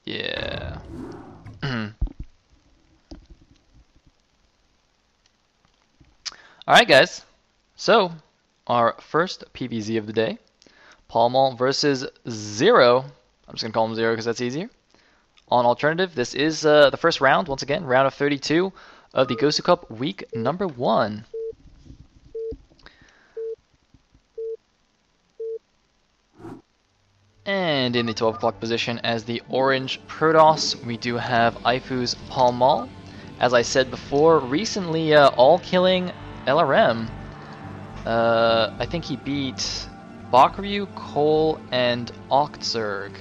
Yeah. Alright guys, so our first PvZ of the day, PallMall versus Zero. I'm just going to call him Zero because that's easier. On alternative, this is the first round, once again, round of 32 of the Gosu Cup week number 1. And in the 12 o'clock position as the orange Protoss, we do have Ifu's PallMall. As I said before, recently all-killing LRM. I think he beat Bakuryu, Cole, and Octzerg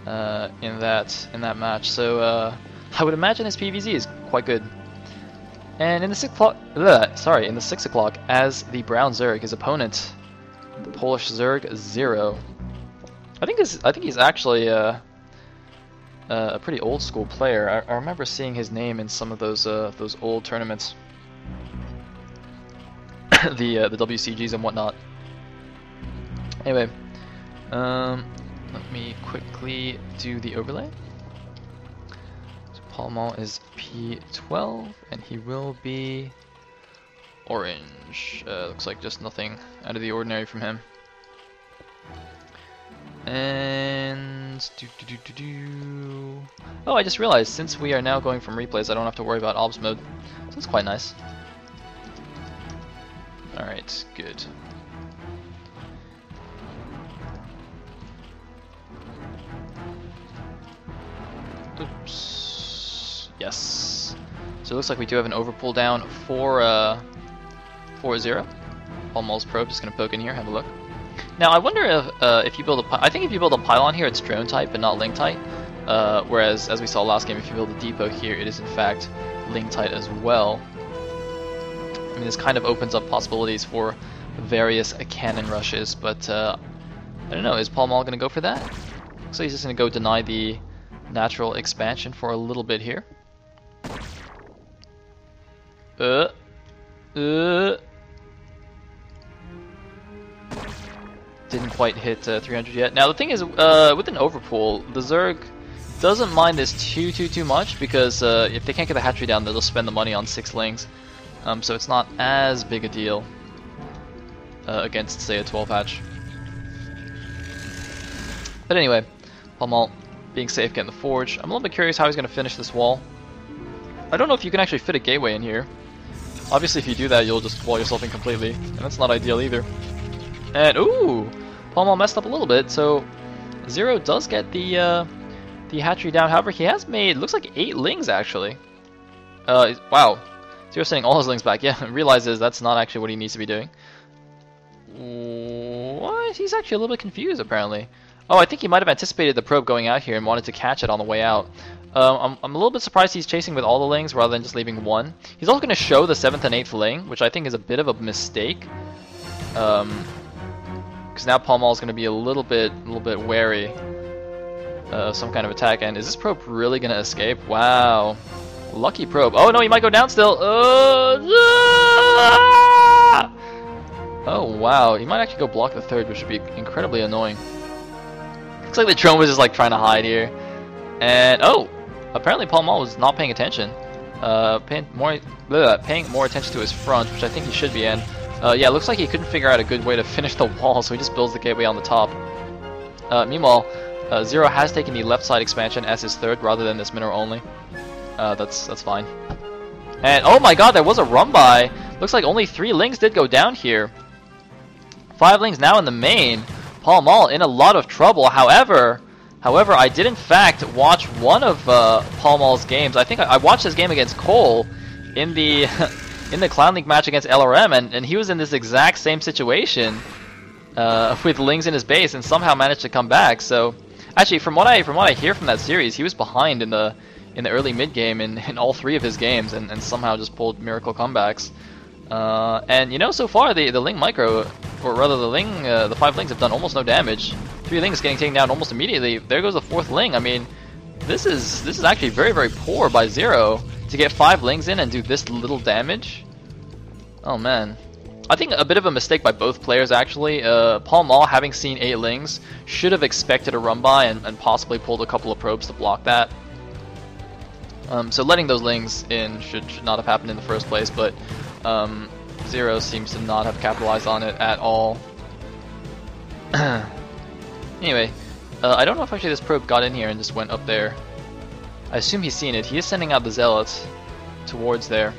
in that match. So I would imagine his PvZ is quite good. And in the 6 o'clock, as the brown Zerg, his opponent, the Polish Zerg Zero. I think he's actually a pretty old school player. I remember seeing his name in some of those old tournaments, the WCGs and whatnot. Anyway, let me quickly do the overlay. So PallMall is P12, and he will be orange. Looks like just nothing out of the ordinary from him. And oh, I just realized since we are now going from replays, I don't have to worry about obs mode, so that's quite nice. Alright, good. Oops. Yes. So it looks like we do have an overpull down for 4-0. PallMall's probe just gonna poke in here, have a look. Now I wonder if you build I think if you build a pylon here, it's drone type and not link type. Whereas as we saw last game, if you build a depot here, it is in fact link type as well. I mean, this kind of opens up possibilities for various cannon rushes, but I don't know. Is PallMall gonna go for that? Looks like he's just gonna go deny the natural expansion for a little bit here. Didn't quite hit 300 yet. Now the thing is, with an overpull, the Zerg doesn't mind this too much because if they can't get the hatchery down, they'll just spend the money on 6 lings. So it's not as big a deal against, say, a 12 hatch. But anyway, PallMall being safe, getting the forge. I'm a little bit curious how he's going to finish this wall. I don't know if you can actually fit a gateway in here. Obviously, if you do that, you'll just wall yourself in completely, and that's not ideal either. And ooh, PallMall messed up a little bit, so Zero does get the hatchery down. However, he has made, looks like 8 lings actually. Wow, Zero sending all his lings back. Yeah, realizes that's not actually what he needs to be doing. What? He's actually a little bit confused apparently. Oh, I think he might have anticipated the probe going out here and wanted to catch it on the way out. I'm a little bit surprised he's chasing with all the lings rather than just leaving one. He's also going to show the 7th and 8th ling, which I think is a bit of a mistake. Because now PallMall is going to be a little bit wary of some kind of attack. And is this probe really going to escape? Wow, lucky probe. Oh no, he might go down still. Oh wow, he might actually go block the 3rd, which would be incredibly annoying. Looks like the drone was just like trying to hide here. And oh, apparently PallMall was not paying attention. Paying more attention to his front, which I think he should be in. Yeah, looks like he couldn't figure out a good way to finish the wall, so he just builds the gateway on the top. Meanwhile, Zero has taken the left side expansion as his 3rd rather than this mineral only. That's fine. And oh my god, there was a run by. Looks like only 3 lings did go down here. 5 lings now in the main. PallMall in a lot of trouble. However, I did in fact watch one of PallMall's games. I think I watched his game against Cole in the in the Clown League match against LRM, and he was in this exact same situation with lings in his base, and somehow managed to come back. So, actually, from what I hear from that series, he was behind in the early mid game in all 3 of his games, and somehow just pulled miracle comebacks. And you know, so far the ling micro, or rather the 5 lings have done almost no damage. 3 lings getting taken down almost immediately. There goes the 4th ling. I mean, this is actually very poor by Zero to get 5 lings in and do this little damage. Oh man, I think a bit of a mistake by both players actually. PallMall, having seen 8 Lings, should have expected a run by and possibly pulled a couple of probes to block that. So letting those Lings in should not have happened in the first place, but Zero seems to not have capitalized on it at all. Anyway, I don't know if actually this probe got in here and just went up there. I assume he's seen it. He is sending out the Zealots towards there.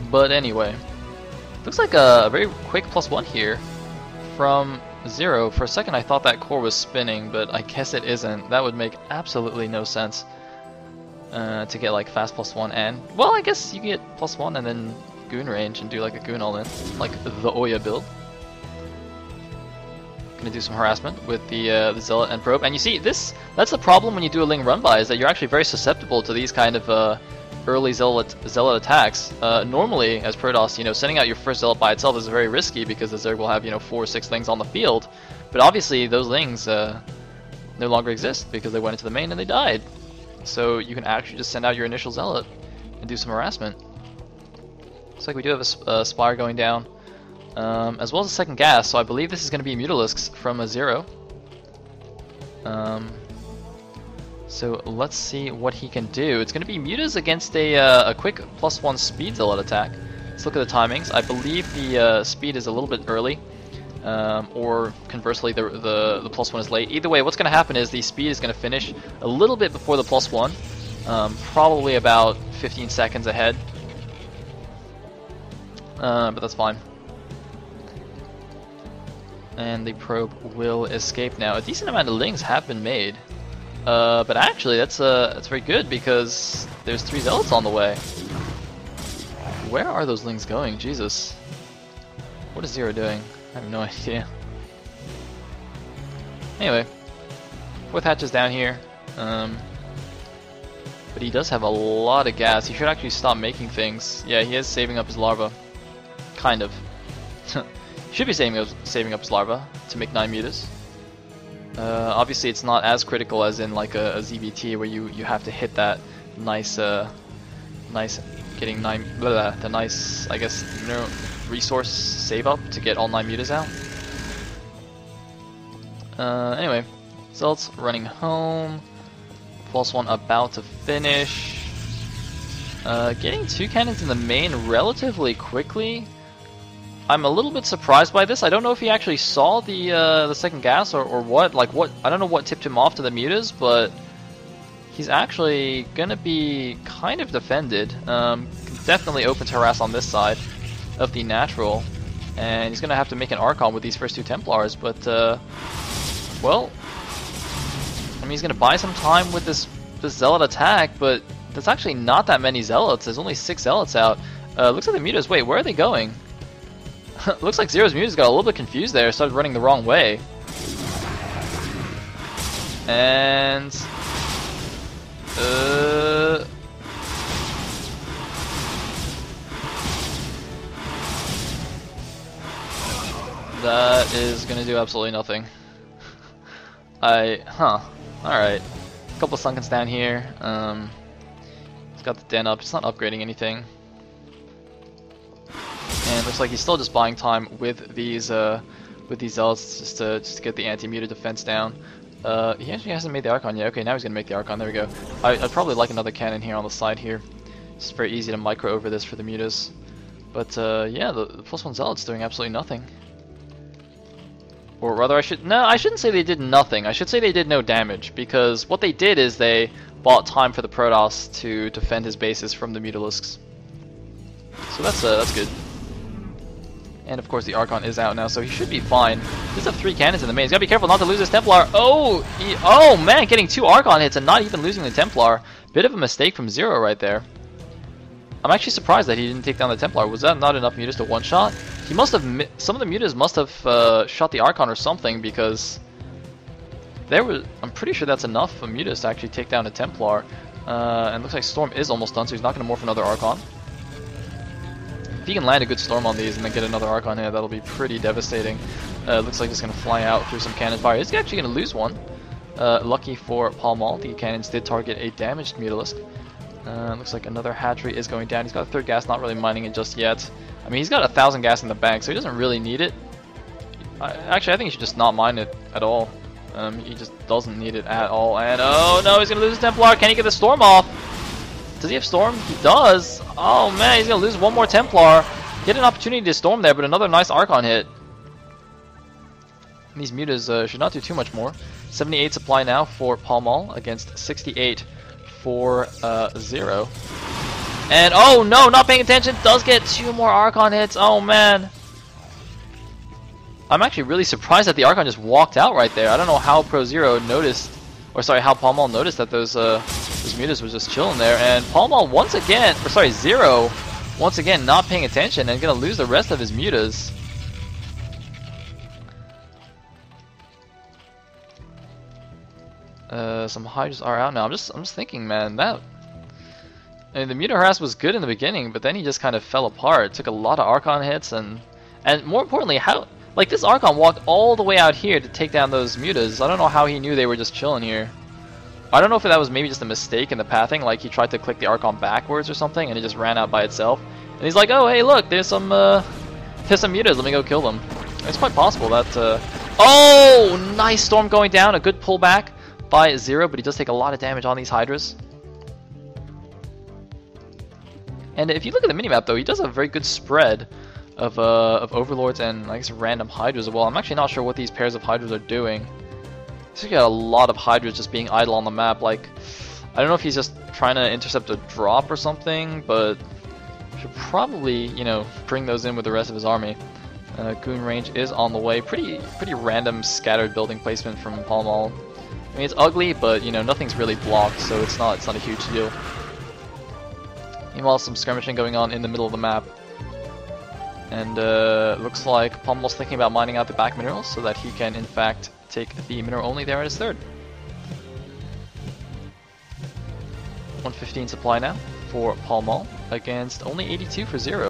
But anyway, looks like a very quick +1 here from Zero. For a second I thought that core was spinning, but I guess it isn't. That would make absolutely no sense to get like fast +1 and, well, I guess you get +1 and then goon range and do like a goon all in, like the Oya build. Gonna do some harassment with the Zealot and probe, and you see that's the problem when you do a Ling run by, is that you're actually very susceptible to these kind of early Zealot attacks. Normally, as Protoss, you know, sending out your first Zealot by itself is very risky because the Zerg will have, you know, 4 or 6 Lings on the field. But obviously, those Lings no longer exist because they went into the main and they died. So you can actually just send out your initial Zealot and do some harassment. Looks like we do have a Spire going down, as well as a second gas. So I believe this is going to be Mutalisks from a Zero. So let's see what he can do. It's going to be Mutas against a quick +1 speed Zealot attack. Let's look at the timings. I believe the speed is a little bit early, or conversely the +1 is late. Either way, what's going to happen is the speed is going to finish a little bit before the +1, probably about 15 seconds ahead. But that's fine. And the probe will escape now. A decent amount of Lings have been made. But actually, that's very good because there's 3 Zealots on the way. Where are those Lings going? Jesus. What is Zero doing? I have no idea. Anyway, 4th hatch is down here. But he does have a lot of gas. He should actually stop making things. Yeah, he is saving up his larva. Kind of. He should be saving up his larva to make 9 mutas. Obviously it's not as critical as in like a ZBT where you have to hit that nice getting 9 the nice, I guess, resource save up to get all 9 mutas out. Anyway, Zealots running home. +1 about to finish. Getting 2 cannons in the main relatively quickly. I'm a little bit surprised by this. I don't know if he actually saw the second gas or what. Like what? I don't know what tipped him off to the mutas, but he's actually gonna be kind of defended. Definitely open to harass on this side of the natural, and he's gonna have to make an Archon with these first 2 Templars. But well, I mean, he's gonna buy some time with this Zealot attack, but there's actually not that many Zealots. There's only 6 Zealots out. Looks like the mutas. Wait, where are they going? Looks like Zero's mutas got a little bit confused there, started running the wrong way. And that is gonna do absolutely nothing. Alright. A couple of Sunkens down here. He's got the den up, it's not upgrading anything. And looks like he's still just buying time with these Zealots just to get the anti-muta defense down. He actually hasn't made the Archon yet. Okay, now he's gonna make the Archon. There we go. I'd probably like another cannon here on the side here. It's very easy to micro over this for the mutas. But yeah, the +1 Zealot's doing absolutely nothing. Or rather, I shouldn't say they did nothing. I should say they did no damage, because what they did is they bought time for the Protoss to defend his bases from the Mutalisks. So that's good. And of course the Archon is out now, so he should be fine. He does have 3 cannons in the main. He's gotta be careful not to lose his Templar. Oh man, getting 2 Archon hits and not even losing the Templar. Bit of a mistake from Zero right there. I'm actually surprised that he didn't take down the Templar. Was that not enough mutas to one-shot? He must have, some of the mutas must have shot the Archon or something, because I'm pretty sure that's enough for mutas to actually take down a Templar. And looks like Storm is almost done, so he's not going to morph another Archon. If he can land a good Storm on these and then get another Archon here, that'll be pretty devastating. Looks like he's going to fly out through some cannon fire. He's actually going to lose one. Lucky for PallMall, the cannons did target a damaged Mutalisk. Looks like another hatchery is going down. He's got a third gas, not really mining it just yet. I mean, he's got 1,000 gas in the bank, so he doesn't really need it. Actually, I think he should just not mine it at all. He just doesn't need it at all. And oh no, he's gonna lose his Templar. Can he get the Storm off? Does he have Storm? He does. Oh man, he's gonna lose one more Templar. He had an opportunity to Storm there, but another nice Archon hit. These mutas should not do too much more. 78 supply now for PallMall against 68 for Zero. And oh no, not paying attention, does get 2 more Archon hits. Oh man. I'm actually really surprised that the Archon just walked out right there. I don't know how Zero noticed, or sorry, how PallMall noticed that those mutas was just chilling there. And PallMall once again, or sorry, Zero once again not paying attention and gonna lose the rest of his mutas. Some Hydras are out now. I'm just thinking, man, I mean, the Muta harass was good in the beginning, but then he just kind of fell apart. Took a lot of Archon hits, and more importantly, how, like, this Archon walked all the way out here to take down those mutas. I don't know how he knew they were just chilling here. I don't know if that was maybe just a mistake in the pathing, like he tried to click the Archon backwards or something, and it just ran out by itself. And he's like, oh hey, look, there's some mutas. Let me go kill them. It's quite possible that. Oh, nice Storm going down. A good pullback by Zero, but he does take a lot of damage on these Hydras. And if you look at the minimap, though, he does have a very good spread of Overlords and, I guess, random Hydras as well. I'm actually not sure what these pairs of Hydras are doing. He's got a lot of Hydras just being idle on the map. Like, I don't know if he's just trying to intercept a drop or something, but should probably, you know, bring those in with the rest of his army. Goon range is on the way. Pretty random scattered building placement from PallMall. I mean, it's ugly, but you know, nothing's really blocked, so it's not a huge deal. Meanwhile, some skirmishing going on in the middle of the map, and looks like PallMall's thinking about mining out the back minerals so that he can, in fact, take the mineral only there at his third. 115 supply now for PallMall against only 82 for Zero.